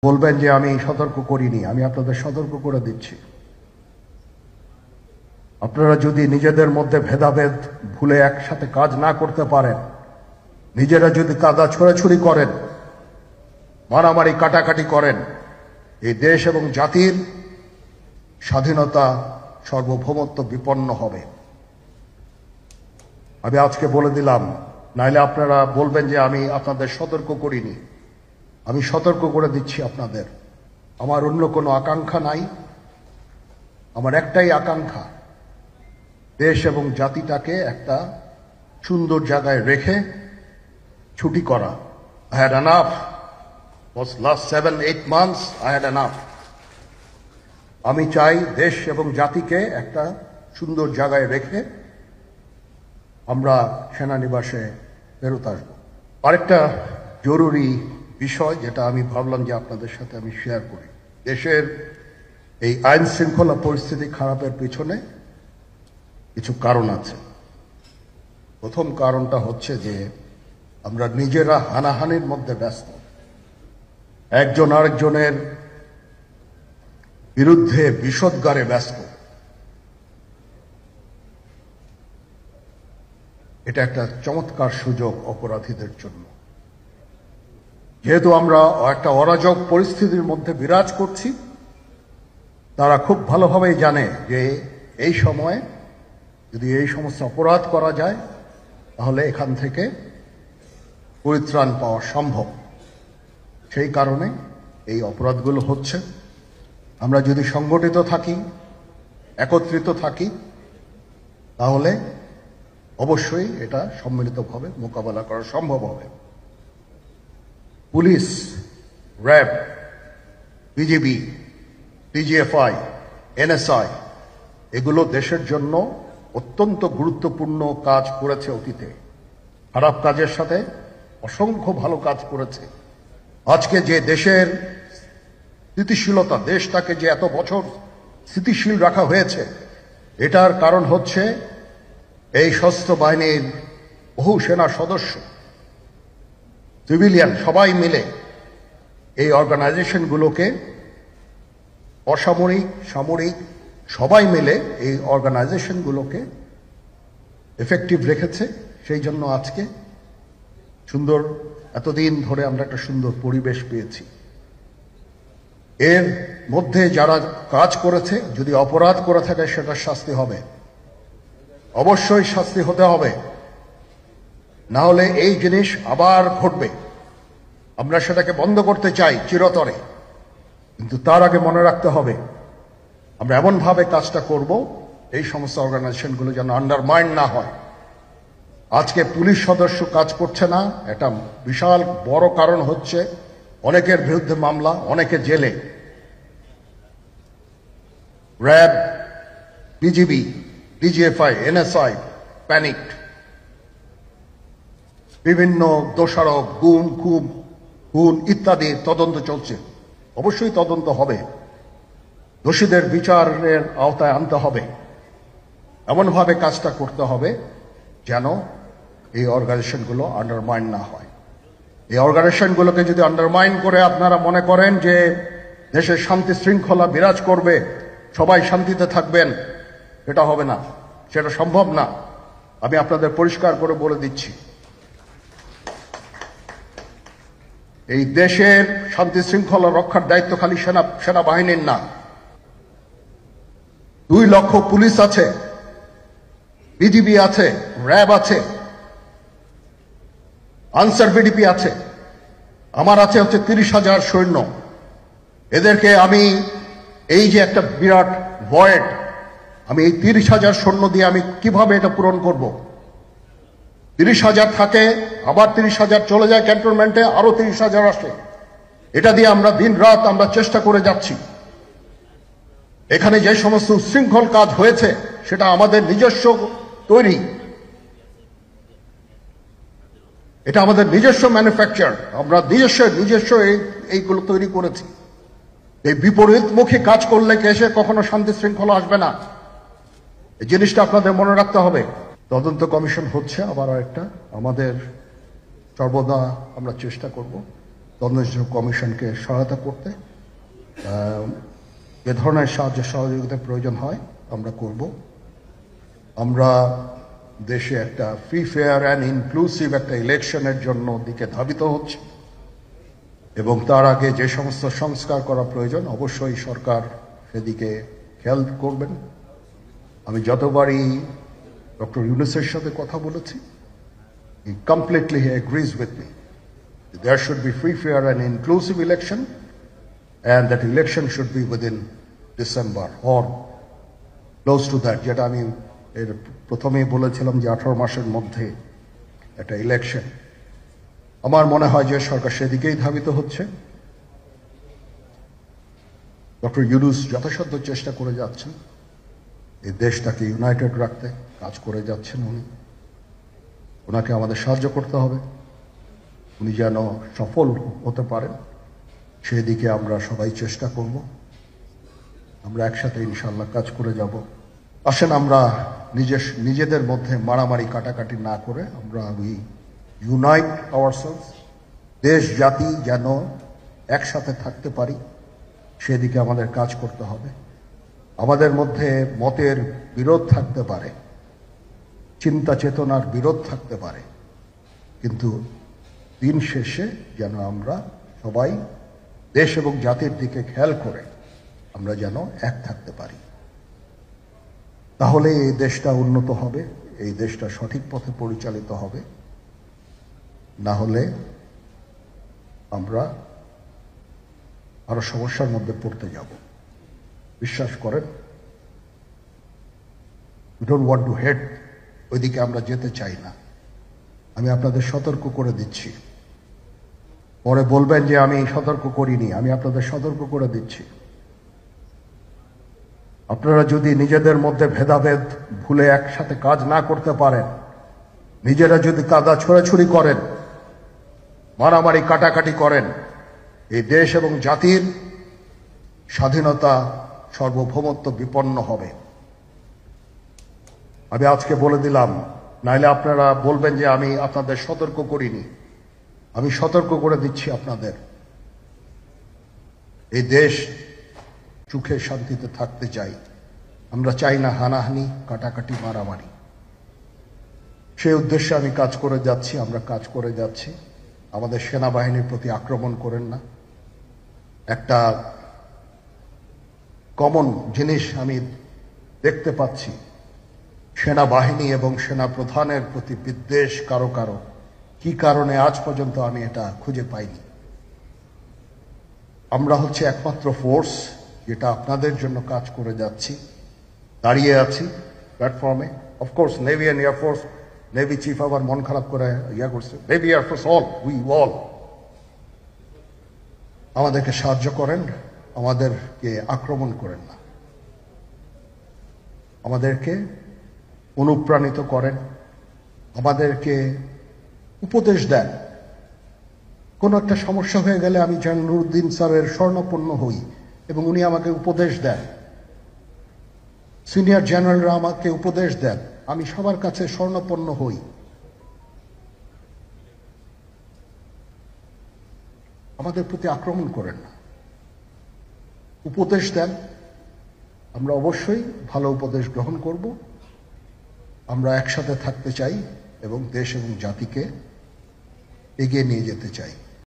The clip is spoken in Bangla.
বলবেন যে আমি সতর্ক করিনি, আমি আপনাদের সতর্ক করে দিচ্ছি। আপনারা যদি নিজেদের মধ্যে ভেদাভেদ ভুলে একসাথে কাজ না করতে পারেন, নিজেরা যদি কাদা ছোড়াছুড়ি করেন, মারামারি কাটাকাটি করেন, এই দেশ এবং জাতির স্বাধীনতা সার্বভৌমত্ব বিপন্ন হবে। আমি আজকে বলে দিলাম, নাইলে আপনারা বলবেন যে আমি আপনাদের সতর্ক করিনি। আমি সতর্ক করে দিচ্ছি আপনাদের। আমার অন্য কোনো আকাঙ্ক্ষা নাই, আমার একটাই আকাঙ্ক্ষা, দেশ এবং জাতিটাকে একটা সুন্দর জায়গায় রেখে ছুটি করা। I had enough. Was last 7-8 months I had enough. আমি চাই দেশ এবং জাতিকে একটা সুন্দর জায়গায় রেখে আমরা সেনানিবাসে ফেরত আসবো। আরেকটা জরুরি বিষয় যেটা আমি ভাবলাম যে আপনাদের সাথে আমি শেয়ার করি। দেশের এই আইন শৃঙ্খলা পরিস্থিতি খারাপের পিছনে কিছু কারণ আছে। প্রথম কারণটা হচ্ছে যে আমরা নিজেরা হানাহানির মধ্যে ব্যস্ত, একজন আরেকজনের বিরুদ্ধে বিষোদ্গারে ব্যস্ত। এটা একটা চমৎকার সুযোগ অপরাধীদের জন্য। যেহেতু আমরা একটা অরাজক পরিস্থিতির মধ্যে বিরাজ করছি, তারা খুব ভালোভাবেই জানে যে এই সময়ে যদি এই সমস্ত অপরাধ করা যায় তাহলে এখান থেকে পরিত্রাণ পাওয়া সম্ভব। সেই কারণে এই অপরাধগুলো হচ্ছে। আমরা যদি সংগঠিত থাকি, একত্রিত থাকি, তাহলে অবশ্যই এটা সম্মিলিতভাবে মোকাবেলা করা সম্ভব হবে। Police, RAB, BGB, PGFI, NSI এগুলো দেশের জন্য অত্যন্ত গুরুত্বপূর্ণ কাজ করেছে অতীতে। খারাপ কাজের সাথে অসংখ্য ভালো কাজ করেছে। আজকে যে দেশের স্থিতিশীলতা, দেশটাকে যে এত বছর স্থিতিশীল রাখা হয়েছে, এটার কারণ হচ্ছে এই সশস্ত্র বাহিনীর বহু সেনা সদস্য, সিভিলিয়ান সবাই মিলে এই অর্গানাইজেশনগুলোকে, অসামরিক, সামরিক সবাই মিলে এই অর্গানাইজেশনগুলোকে এফেক্টিভ রেখেছে। সেই জন্য আজকে সুন্দর, এতদিন ধরে আমরা একটা সুন্দর পরিবেশ পেয়েছি। এর মধ্যে যারা কাজ করেছে, যদি অপরাধ করে থাকে সেটার শাস্তি হবে, অবশ্যই শাস্তি হতে হবে, না হলে এই জিনিস আবার ঘটবে। আমরা সেটাকে বন্ধ করতে চাই চিরতরে, কিন্তু তার আগে মনে রাখতে হবে আমরা এমনভাবে কাজটা করব এই সমস্ত অর্গানাইজেশনগুলো যেন আন্ডারমাইন না হয়। আজকে পুলিশ সদস্য কাজ করছে না, এটা বিশাল বড় কারণ হচ্ছে অনেকের বিরুদ্ধে মামলা, অনেকে জেলে। RAB, BGB, DGFI, NSI panicked. বিভিন্ন দোষারোপ, গুম, খুন ইত্যাদি তদন্ত চলছে। অবশ্যই তদন্ত হবে, দোষীদের বিচারের আওতায় আনতে হবে। এমনভাবে কাজটা করতে হবে যেন এই অর্গানাইজেশনগুলো আন্ডারমাইন না হয়। এই অর্গানাইজেশনগুলোকে যদি আন্ডারমাইন করে আপনারা মনে করেন যে দেশের শান্তি শৃঙ্খলা বিরাজ করবে, সবাই শান্তিতে থাকবেন, এটা হবে না, সেটা সম্ভব না। আমি আপনাদের পরিষ্কার করে বলে দিচ্ছি, এই দেশের শান্তি শৃঙ্খলা রক্ষার দায়িত্ব খালি সেনাবাহিনীর না। 2 লক্ষ পুলিশ আছে, বিজিবি আছে, র্যাব আছে, আনসার বিডিপি আছে, আমার আছে হচ্ছে 30,000 সৈন্য। এদেরকে আমি এই যে একটা বিরাট ভয়েড, আমি এই 30,000 সৈন্য দিয়ে আমি কিভাবে এটা পূরণ করব? 30,000 থাকে, আবার 30,000 চলে যায় ক্যান্টনমেন্টে, আরো 30,000 আসে। এটা দিয়ে আমরা দিন রাত আমরা চেষ্টা করে যাচ্ছি। এখানে যে সমস্ত উচ্ছৃঙ্খল কাজ হয়েছে সেটা আমাদের নিজস্ব তৈরি, এটা আমাদের নিজস্ব ম্যানুফ্যাকচার, আমরা নিজস্ব এইগুলো তৈরি করেছি। এই বিপরীতমুখী কাজ করলে এসে কখনো শান্তি শৃঙ্খলা আসবে না। এই জিনিসটা আপনাদের মনে রাখতে হবে। তদন্ত কমিশন হচ্ছে আবার একটা, আমাদের সর্বদা আমরা চেষ্টা করব তদন্ত কমিশনকে সহায়তা করতে। এ ধরনের সাহায্য সহযোগিতার প্রয়োজন হয় আমরা করব। আমরা দেশে একটা ফ্রি ফেয়ার অ্যান্ড ইনক্লুসিভ একটা ইলেকশনের জন্য দিকে ধাবিত হচ্ছে এবং তার আগে যে সমস্ত সংস্কার করা প্রয়োজন অবশ্যই সরকার সেদিকে খেয়াল করবেন। আমি যতবারই ডক্টর ইউনূসের সাথে কথা বলেছি, he completely agrees with me. There should be free, fair and inclusive election, and that election should be within December or close to that. যেটা আমি এর প্রথমেই বলেছিলাম যে 18 মাসের মধ্যে একটা ইলেকশন। আমার মনে হয় যে সরকার সেদিকেই ধাবিত হচ্ছে। ডক্টর ইউনূস যথাসাধ্য চেষ্টা করে যাচ্ছেন এই দেশটাকে ইউনাইটেড রাখতে, কাজ করে যাচ্ছেন উনি। ওনাকে আমাদের সাহায্য করতে হবে, উনি যেন সফল হতে পারেন সেদিকে আমরা সবাই চেষ্টা করব। আমরা একসাথে ইনশাআল্লাহ কাজ করে যাব। আসেন আমরা নিজেদের মধ্যে মারামারি কাটাকাটি না করে আমরা ইউনাইট আওয়ারসেলস, দেশ জাতি যেন একসাথে থাকতে পারি সেদিকে আমাদের কাজ করতে হবে। আমাদের মধ্যে মতের বিরোধ থাকতে পারে, চিন্তা চেতনার বিরোধ থাকতে পারে, কিন্তু দিন শেষে যেন আমরা সবাই দেশ এবং জাতির দিকে খেয়াল করে আমরা যেন এক থাকতে পারি। তাহলে এই দেশটা উন্নত হবে, এই দেশটা সঠিক পথে পরিচালিত হবে। না হলে আমরা আরো সমস্যার মধ্যে পড়তে যাব। বিশ্বাস করেন, we don't want to head, ওইদিকে আমরা যেতে চাই না। আমি আপনাদের সতর্ক করে দিচ্ছি। পরে বলবেন যে আমি সতর্ক করিনি, আমি আপনাদের সতর্ক করে দিচ্ছি। আপনারা যদি নিজেদের মধ্যে ভেদাভেদ ভুলে একসাথে কাজ না করতে পারেন, নিজেরা যদি কাদা ছোড়াছুড়ি করেন, মারামারি কাটাকাটি করেন, এই দেশ এবং জাতির স্বাধীনতা সার্বভৌমত্ব বিপন্ন হবে। আমি আজকে বলে দিলাম, নাইলে আপনারা বলবেন যে আমি আপনাদের সতর্ক করিনি। আমি সতর্ক করে দিচ্ছি আপনাদের। এই দেশ সুখে শান্তিতে থাকতে চাই, আমরা চাই না হানাহানি কাটাকাটি মারামারি। সেই উদ্দেশ্যে আমি কাজ করে যাচ্ছি, আমরা কাজ করে যাচ্ছি। আমাদের সেনাবাহিনীর প্রতি আক্রমণ করেন না। একটা কমন জিনিস আমি দেখতে পাচ্ছি, সেনাবাহিনী এবং সেনা প্রধানের প্রতি বিদ্বেষ কারো কারো। কি কারণে আজ পর্যন্ত আমি এটা খুঁজে পাইনি। আমরা হচ্ছে একমাত্র ফোর্স যেটা আপনাদের জন্য কাজ করে যাচ্ছি, দাঁড়িয়ে আছি প্ল্যাটফর্মে। Of course navy and air force, navy chief আবার মন খারাপ করে করছে, navy air force all, we all আমাদেরকে সাহায্য করেন, আমাদেরকে আক্রমণ করেন না, আমাদেরকে অনুপ্রাণিত করেন, আমাদেরকে উপদেশ দেন। কোন একটা সমস্যা হয়ে গেলে আমি নুরুদ্দিন স্যারের স্বর্ণপন্ন হই এবং উনি আমাকে উপদেশ দেন। সিনিয়র জেনারেলরা আমাকে উপদেশ দেন, আমি সবার কাছে স্বর্ণপন্ন হই। আমাদের প্রতি আক্রমণ করেন না, উপদেশ দেন। আমরা অবশ্যই ভালো উপদেশ গ্রহণ করব। আমরা একসাথে থাকতে চাই এবং দেশ এবং জাতিকে এগিয়ে নিয়ে যেতে চাই।